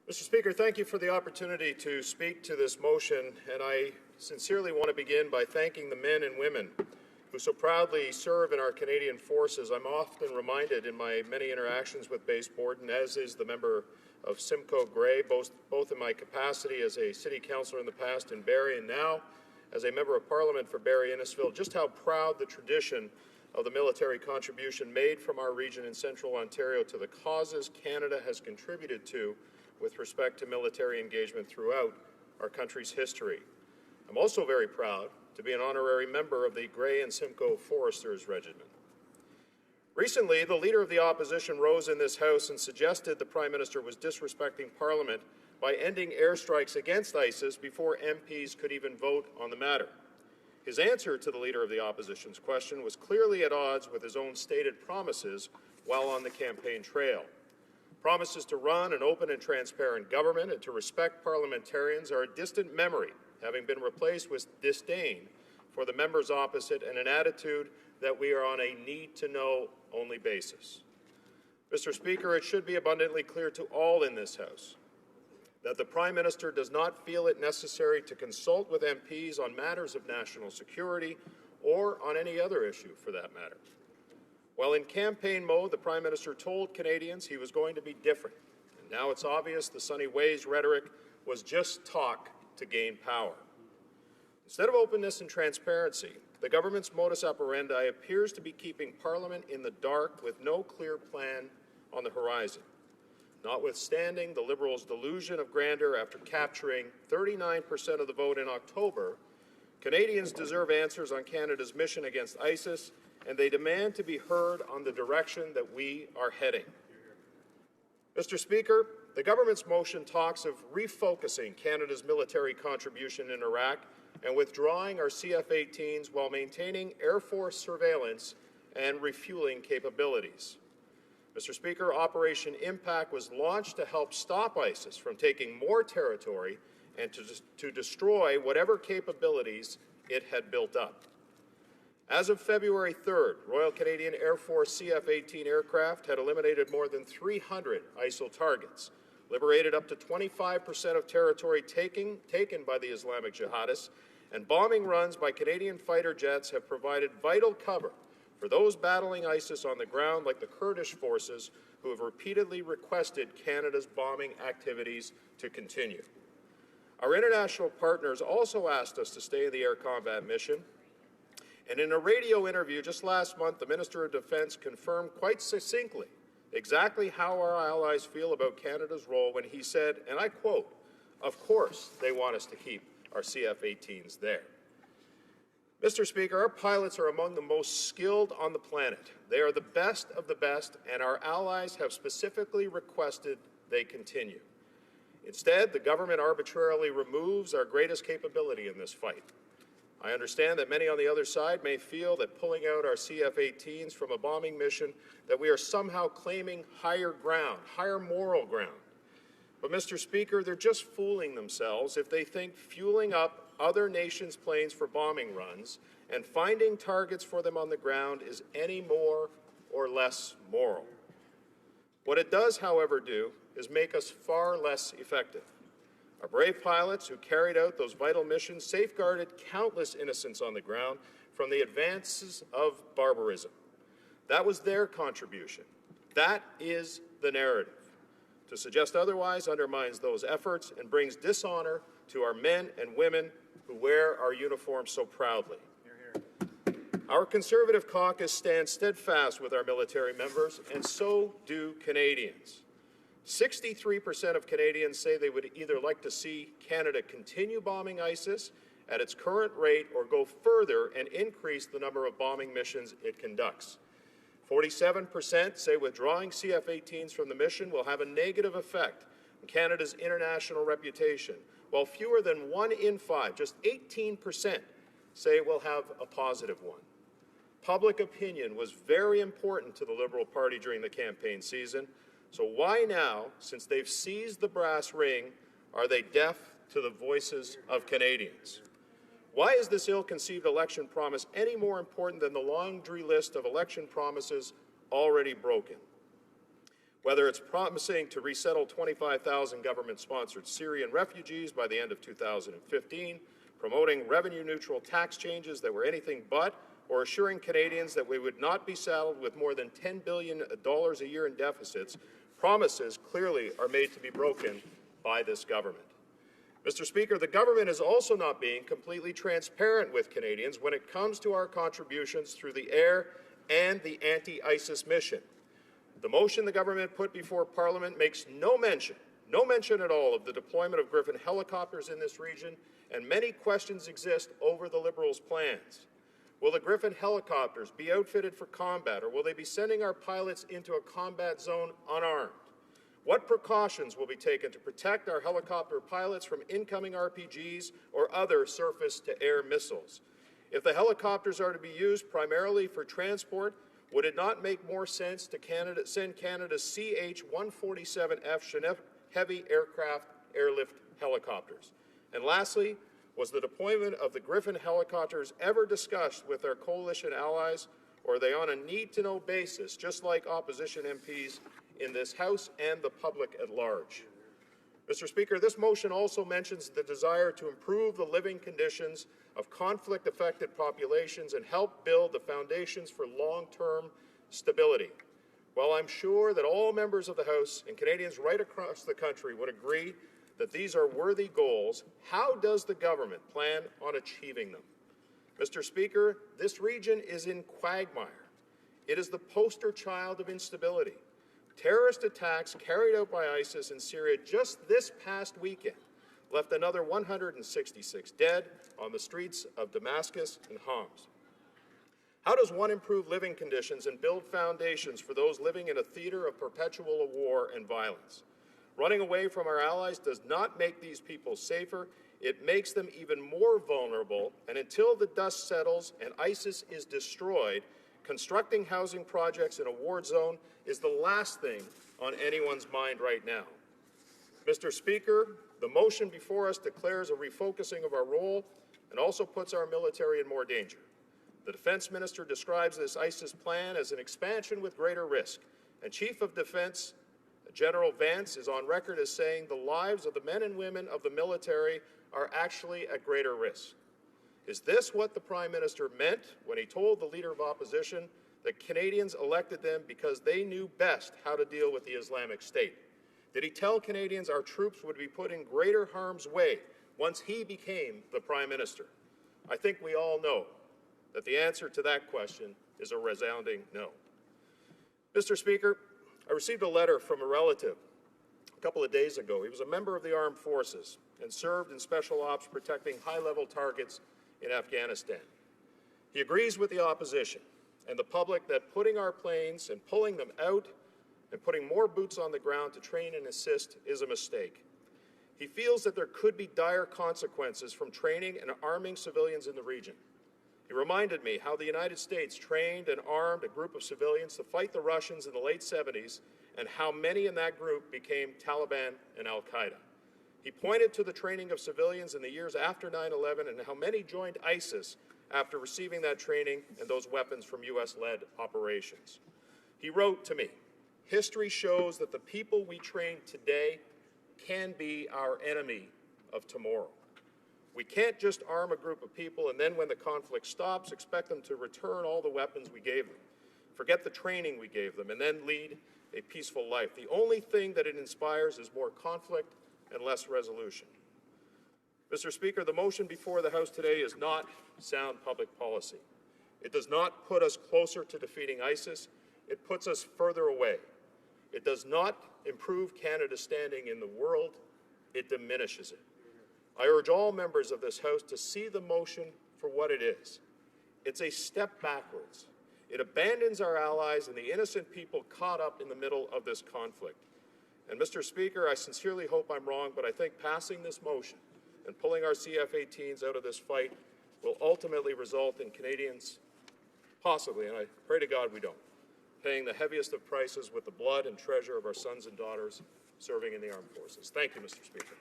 Mr. Speaker, thank you for the opportunity to speak to this motion, and I sincerely want to begin by thanking the men and women who so proudly serve in our Canadian forces. I'm often reminded in my many interactions with Base Borden, as is the member of Simcoe Grey, both in my capacity as a city councillor in the past in Barrie and now as a member of Parliament for Barrie-Innisfil, just how proud the tradition of the military contribution made from our region in central Ontario to the causes Canada has contributed to with respect to military engagement throughout our country's history. I'm also very proud to be an honorary member of the Grey and Simcoe Foresters Regiment. Recently, the Leader of the Opposition rose in this House and suggested the Prime Minister was disrespecting Parliament by ending airstrikes against ISIS before MPs could even vote on the matter. His answer to the Leader of the Opposition's question was clearly at odds with his own stated promises while on the campaign trail. Promises to run an open and transparent government and to respect parliamentarians are a distant memory, having been replaced with disdain for the members opposite and an attitude that we are on a need-to-know only basis. Mr. Speaker, it should be abundantly clear to all in this House that the Prime Minister does not feel it necessary to consult with MPs on matters of national security or on any other issue for that matter. While in campaign mode, the Prime Minister told Canadians he was going to be different. And now it's obvious the sunny ways rhetoric was just talk to gain power. Instead of openness and transparency, the government's modus operandi appears to be keeping Parliament in the dark with no clear plan on the horizon. Notwithstanding the Liberals' delusion of grandeur after capturing 39% of the vote in October, Canadians deserve answers on Canada's mission against ISIS, and they demand to be heard on the direction that we are heading. Mr. Speaker, the government's motion talks of refocusing Canada's military contribution in Iraq and withdrawing our CF-18s while maintaining Air Force surveillance and refueling capabilities. Mr. Speaker, Operation Impact was launched to help stop ISIS from taking more territory and to destroy whatever capabilities it had built up. As of February 3rd, Royal Canadian Air Force CF-18 aircraft had eliminated more than 300 ISIL targets, liberated up to 25% of territory taken by the Islamic jihadists, and bombing runs by Canadian fighter jets have provided vital cover for those battling ISIS on the ground, like the Kurdish forces, who have repeatedly requested Canada's bombing activities to continue. Our international partners also asked us to stay in the air combat mission, and in a radio interview just last month, the Minister of Defence confirmed quite succinctly exactly how our allies feel about Canada's role when he said, and I quote, "Of course they want us to keep our CF-18s there." Mr. Speaker, our pilots are among the most skilled on the planet. They are the best of the best, and our allies have specifically requested they continue. Instead, the government arbitrarily removes our greatest capability in this fight. I understand that many on the other side may feel that pulling out our CF-18s from a bombing mission, that we are somehow claiming higher ground, higher moral ground. But, Mr. Speaker, they're just fooling themselves if they think fueling up other nations' planes for bombing runs and finding targets for them on the ground is any more or less moral. What it does, however, do is make us far less effective. Our brave pilots who carried out those vital missions safeguarded countless innocents on the ground from the advances of barbarism. That was their contribution. That is the narrative. To suggest otherwise undermines those efforts and brings dishonor to our men and women who wear our uniforms so proudly. Our Conservative caucus stands steadfast with our military members, and so do Canadians. 63% of Canadians say they would either like to see Canada continue bombing ISIS at its current rate or go further and increase the number of bombing missions it conducts. 47% say withdrawing CF-18s from the mission will have a negative effect on Canada's international reputation, while fewer than 1 in 5, just 18%, say it will have a positive one. Public opinion was very important to the Liberal Party during the campaign season. So why now, since they've seized the brass ring, are they deaf to the voices of Canadians? Why is this ill-conceived election promise any more important than the laundry list of election promises already broken? Whether it's promising to resettle 25,000 government-sponsored Syrian refugees by the end of 2015, promoting revenue-neutral tax changes that were anything but, or assuring Canadians that we would not be saddled with more than $10 billion a year in deficits, promises clearly are made to be broken by this government. Mr. Speaker, the government is also not being completely transparent with Canadians when it comes to our contributions through the air and the anti-ISIS mission. The motion the government put before Parliament makes no mention at all of the deployment of Griffin helicopters in this region, and many questions exist over the Liberals' plans. Will the Griffin helicopters be outfitted for combat, or will they be sending our pilots into a combat zone unarmed? What precautions will be taken to protect our helicopter pilots from incoming RPGs or other surface-to-air missiles? If the helicopters are to be used primarily for transport, would it not make more sense to send Canada's CH-147F Chinook heavy aircraft airlift helicopters? And lastly, was the deployment of the Griffin helicopters ever discussed with our coalition allies, or are they on a need-to-know basis, just like opposition MPs in this House and the public at large? Mr. Speaker, this motion also mentions the desire to improve the living conditions of conflict-affected populations and help build the foundations for long-term stability. While I'm sure that all members of the House and Canadians right across the country would agree that these are worthy goals, how does the government plan on achieving them? Mr. Speaker, this region is in quagmire. It is the poster child of instability. Terrorist attacks carried out by ISIS in Syria just this past weekend left another 166 dead on the streets of Damascus and Homs. How does one improve living conditions and build foundations for those living in a theater of perpetual war and violence? Running away from our allies does not make these people safer. It makes them even more vulnerable, and until the dust settles and ISIS is destroyed, constructing housing projects in a war zone is the last thing on anyone's mind right now. Mr. Speaker, the motion before us declares a refocusing of our role and also puts our military in more danger. The Defense Minister describes this ISIS plan as an expansion with greater risk, and Chief of Defense General Vance is on record as saying the lives of the men and women of the military are actually at greater risk. Is this what the Prime Minister meant when he told the Leader of Opposition that Canadians elected them because they knew best how to deal with the Islamic State? Did he tell Canadians our troops would be put in greater harm's way once he became the Prime Minister? I think we all know that the answer to that question is a resounding no. Mr. Speaker, I received a letter from a relative a couple of days ago. He was a member of the armed forces and served in special ops protecting high-level targets in Afghanistan. He agrees with the opposition and the public that putting our planes and pulling them out and putting more boots on the ground to train and assist is a mistake. He feels that there could be dire consequences from training and arming civilians in the region. He reminded me how the United States trained and armed a group of civilians to fight the Russians in the late 70s and how many in that group became Taliban and al-Qaeda. He pointed to the training of civilians in the years after 9/11 and how many joined ISIS after receiving that training and those weapons from U.S.-led operations. He wrote to me, "History shows that the people we train today can be our enemy of tomorrow. We can't just arm a group of people and then when the conflict stops, expect them to return all the weapons we gave them, forget the training we gave them, and then lead a peaceful life. The only thing that it inspires is more conflict and less resolution." Mr. Speaker, the motion before the House today is not sound public policy. It does not put us closer to defeating ISIS. It puts us further away. It does not improve Canada's standing in the world. It diminishes it. I urge all members of this House to see the motion for what it is. It's a step backwards. It abandons our allies and the innocent people caught up in the middle of this conflict. And Mr. Speaker, I sincerely hope I'm wrong, but I think passing this motion and pulling our CF-18s out of this fight will ultimately result in Canadians, possibly, and I pray to God we don't, paying the heaviest of prices with the blood and treasure of our sons and daughters serving in the armed forces. Thank you, Mr. Speaker.